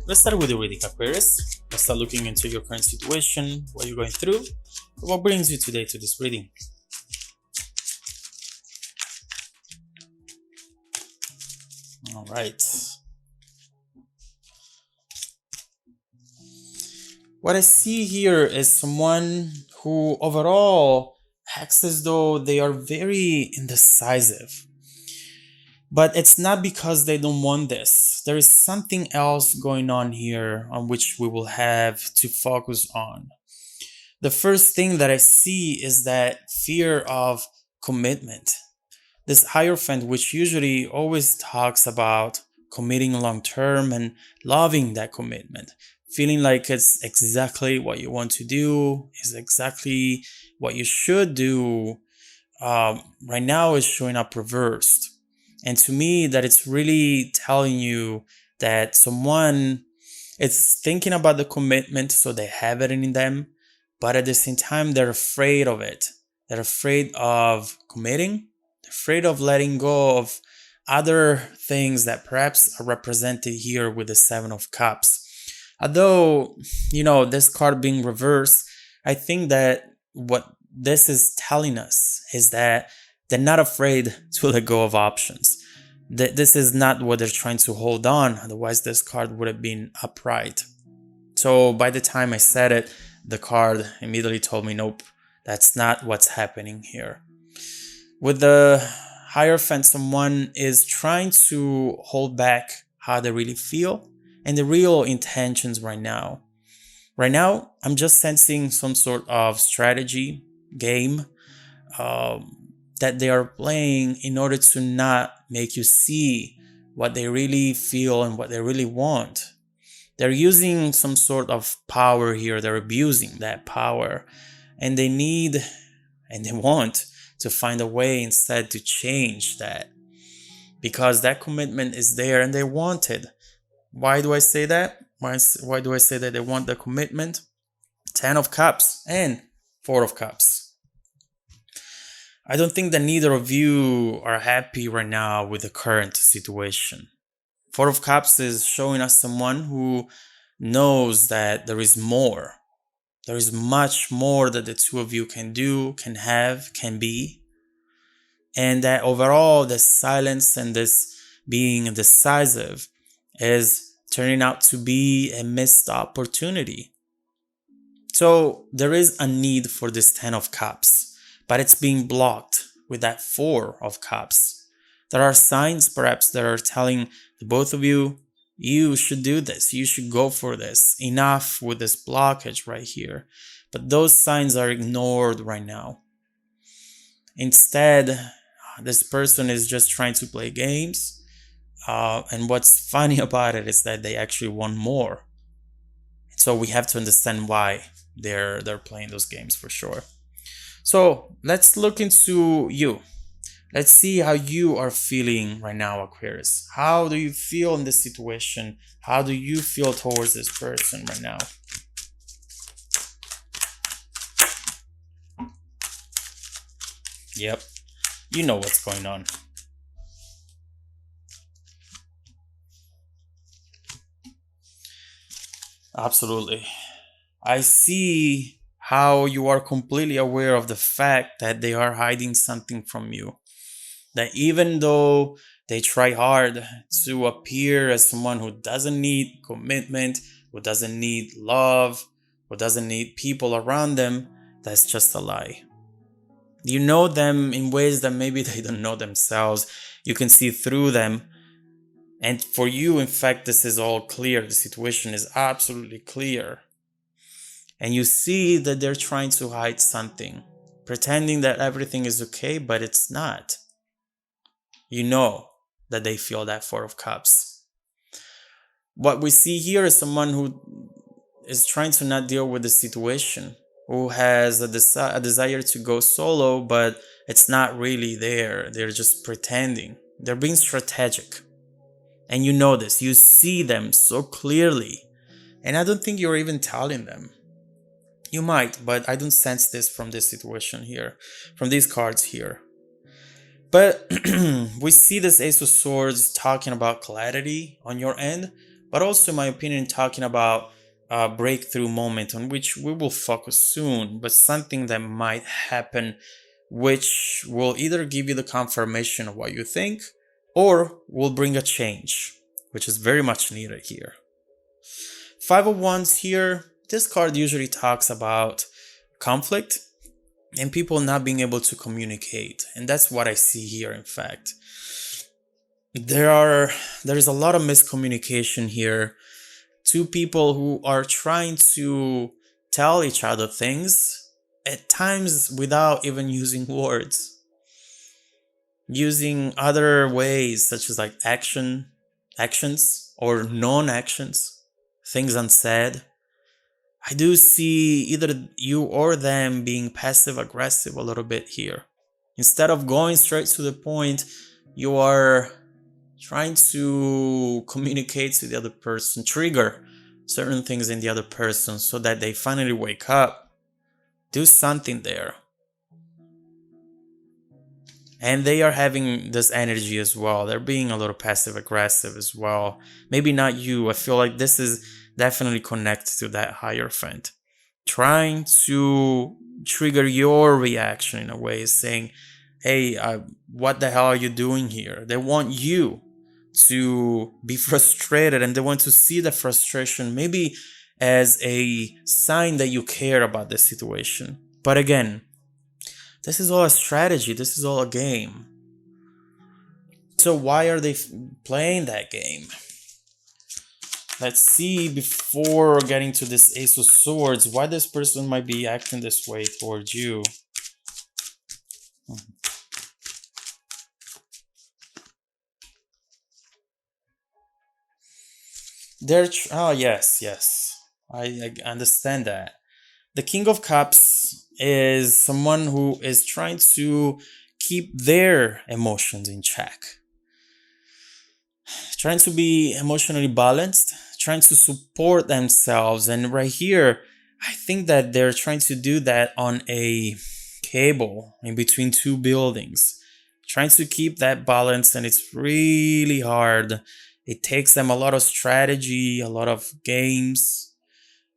Let's start with the reading, Aquarius. Let's start looking into your current situation, what you're going through, what brings you today to this reading. All right. What I see here is someone who overall acts as though they are very indecisive. But it's not because they don't want this. There is something else going on here on which we will have to focus on. The first thing that I see is that fear of commitment. This Hierophant, which usually always talks about committing long term and loving that commitment, feeling like it's exactly what you want to do, is exactly what you should do, right now is showing up reversed. And to me, that it's really telling you that someone is thinking about the commitment, so they have it in them, but at the same time, they're afraid of it. They're afraid of committing. They're afraid of letting go of other things that perhaps are represented here with the Seven of Cups. Although, this card being reversed, I think that what this is telling us is that they're not afraid to let go of options. This is not what they're trying to hold on. Otherwise, this card would have been upright. So by the time I said it, the card immediately told me, nope, that's not what's happening here. With the Hierophant, someone is trying to hold back how they really feel and the real intentions right now. Right now, I'm just sensing some sort of strategy, game, that they are playing in order to not make you see what they really feel and what they really want. They're using some sort of power here. They're abusing that power, and they need and they want to find a way instead to change that, because that commitment is there and they want it. Why do I say that? Why do I say that they want the commitment? 10 of Cups and 4 of Cups. I don't think that neither of you are happy right now with the current situation. 4 of Cups is showing us someone who knows that there is more. There is much more that the two of you can do, can have, can be. And that overall, this silence and this being indecisive is turning out to be a missed opportunity. So there is a need for this 10 of Cups. But it's being blocked with that 4 of Cups. There are signs perhaps that are telling the both of you, you should do this, you should go for this, enough with this blockage right here. But those signs are ignored right now. Instead, this person is just trying to play games. And what's funny about it is that they actually want more. So we have to understand why they're playing those games for sure. So let's look into you. Let's see how you are feeling right now, Aquarius. How do you feel in this situation? How do you feel towards this person right now? Yep, you know what's going on. Absolutely. I see how you are completely aware of the fact that they are hiding something from you. That even though they try hard to appear as someone who doesn't need commitment, who doesn't need love, who doesn't need people around them, that's just a lie. You know them in ways that maybe they don't know themselves. You can see through them. And for you, in fact, this is all clear. The situation is absolutely clear. And you see that they're trying to hide something, pretending that everything is okay, but it's not. You know that they feel that 4 of Cups. What we see here is someone who is trying to not deal with the situation, who has a desire to go solo, but it's not really there. They're just pretending. They're being strategic. And you know this. You see them so clearly. And I don't think you're even telling them. You might, but I don't sense this from this situation here, from these cards here. But we see this Ace of Swords talking about clarity on your end, but also, in my opinion, talking about a breakthrough moment on which we will focus soon, but something that might happen which will either give you the confirmation of what you think or will bring a change, which is very much needed here. Five of Wands here, this card usually talks about conflict and people not being able to communicate. And that's what I see here, in fact. There is a lot of miscommunication here. Two people who are trying to tell each other things, at times without even using words. Using other ways, such as like actions or non-actions, things unsaid. I do see either you or them being passive aggressive a little bit here. Instead of going straight to the point, you are trying to communicate to the other person, trigger certain things in the other person so that they finally wake up, do something there. And they are having this energy as well. They're being a little passive aggressive as well. Maybe not you. I feel like this is definitely connected to that Hierophant. Trying to trigger your reaction in a way, saying, hey, what the hell are you doing here? They want you to be frustrated, and they want to see the frustration maybe as a sign that you care about the situation. But again, this is all a strategy. This is all a game. So why are they playing that game? Let's see, before getting to this Ace of Swords, why this person might be acting this way towards you. Oh, yes. I understand that. The King of Cups is someone who is trying to keep their emotions in check. Trying to be emotionally balanced, trying to support themselves. And right here, I think that they're trying to do that on a cable in between two buildings. Trying to keep that balance, and it's really hard. It takes them a lot of strategy, a lot of games,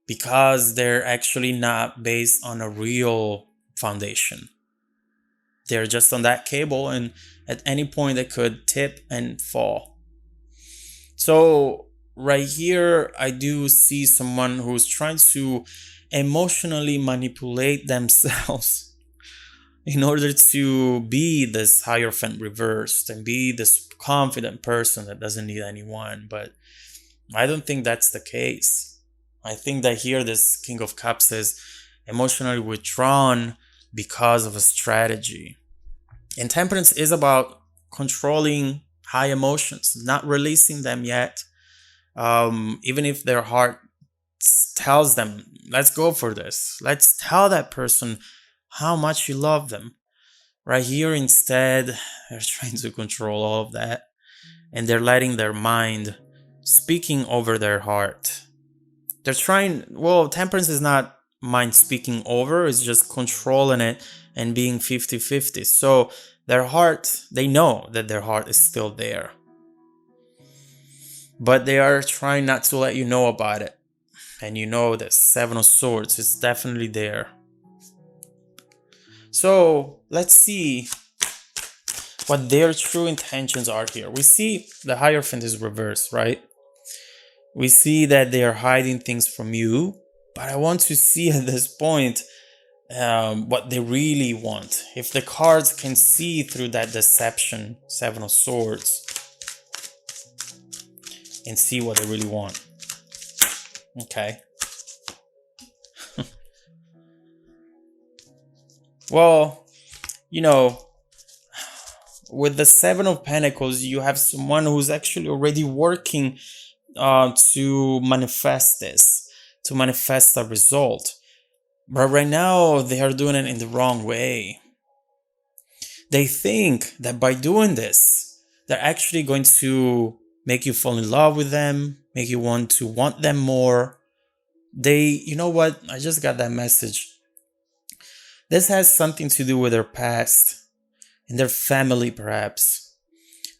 because they're actually not based on a real foundation. They're just on that cable, and at any point they could tip and fall. So right here, I do see someone who's trying to emotionally manipulate themselves in order to be this Hierophant reversed and be this confident person that doesn't need anyone. But I don't think that's the case. I think that here this King of Cups is emotionally withdrawn because of a strategy. And Temperance is about controlling high emotions, not releasing them yet. Even if their heart tells them, let's go for this. Let's tell that person how much you love them. Right here, instead, they're trying to control all of that. And they're letting their mind speaking over their heart. They're trying, Temperance is not mind speaking over, it's just controlling it and being 50-50. So their heart, they know that their heart is still there. But they are trying not to let you know about it. And you know that Seven of Swords is definitely there. So let's see what their true intentions are here. We see the Hierophant is reversed, right? We see that they are hiding things from you. But I want to see at this point what they really want. If the cards can see through that deception, Seven of Swords, and see what they really want. Okay. Well, with the Seven of Pentacles, you have someone who's actually already working to manifest this, to manifest a result. But right now, they are doing it in the wrong way. They think that by doing this, they're actually going to make you fall in love with them, make you want them more. You know what? I just got that message. This has something to do with their past. in their family perhaps.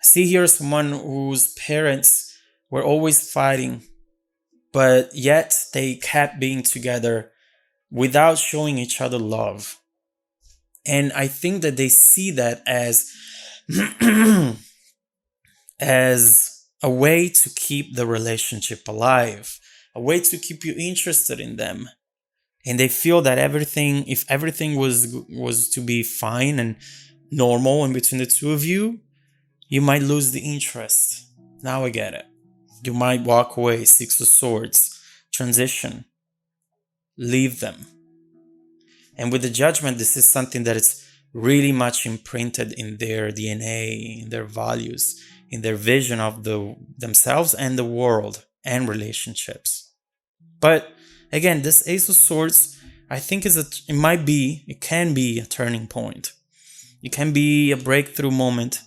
I see here someone whose parents were always fighting, but yet they kept being together without showing each other love. And I think that they see that as as a way to keep the relationship alive, a way to keep you interested in them. And they feel that if everything was to be fine and normal in between the two of you, you might lose the interest. Now I get it. You might walk away, Six of Swords, transition, leave them. And with the Judgment, this is something that is really much imprinted in their DNA, in their values, in their vision of themselves and the world and relationships. But again, this Ace of Swords, I think it can be a turning point. It can be a breakthrough moment,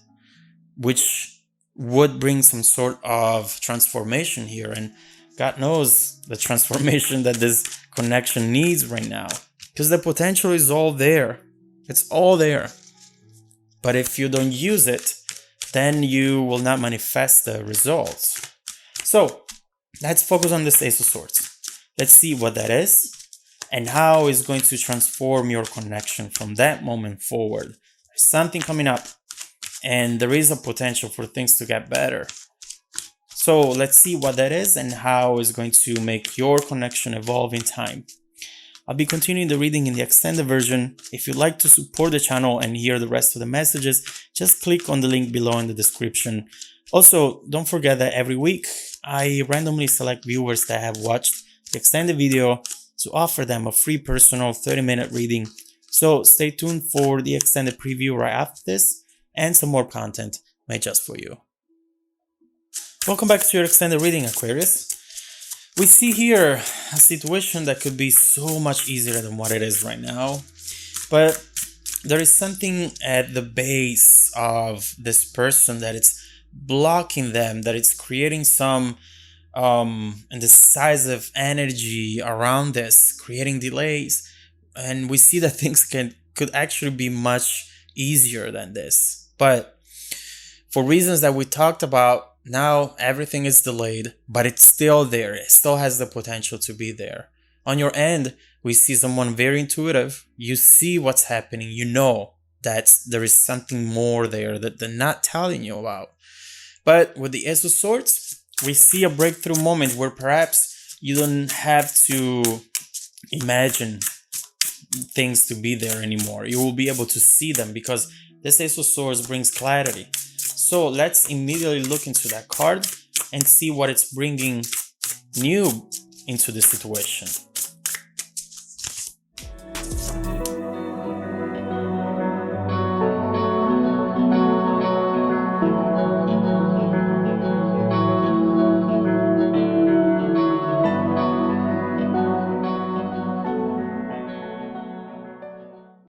which would bring some sort of transformation here. And God knows the transformation that this connection needs right now. Because the potential is all there. It's all there. But if you don't use it, then you will not manifest the results. So let's focus on this Ace of Swords. Let's see what that is and how it's going to transform your connection from that moment forward. There's something coming up and there is a potential for things to get better. So let's see what that is and how it's going to make your connection evolve in time. I'll be continuing the reading in the extended version. If you'd like to support the channel and hear the rest of the messages, just click on the link below in the description. Also, don't forget that every week I randomly select viewers that have watched the extended video to offer them a free personal 30-minute reading. So stay tuned for the extended preview right after this and some more content made just for you. Welcome back to your extended reading, Aquarius. We see here a situation that could be so much easier than what it is right now, but there is something at the base of this person that it's blocking them, that it's creating some indecisive energy around this, creating delays, and we see that things could actually be much easier than this. But for reasons that we talked about, now everything is delayed, but it's still there. It still has the potential to be there. On your end, we see someone very intuitive. You see what's happening. You know that there is something more there that they're not telling you about. But with the Ace of Swords, we see a breakthrough moment where perhaps you don't have to imagine things to be there anymore. You will be able to see them because this Ace of Swords brings clarity. So let's immediately look into that card and see what it's bringing new into the situation.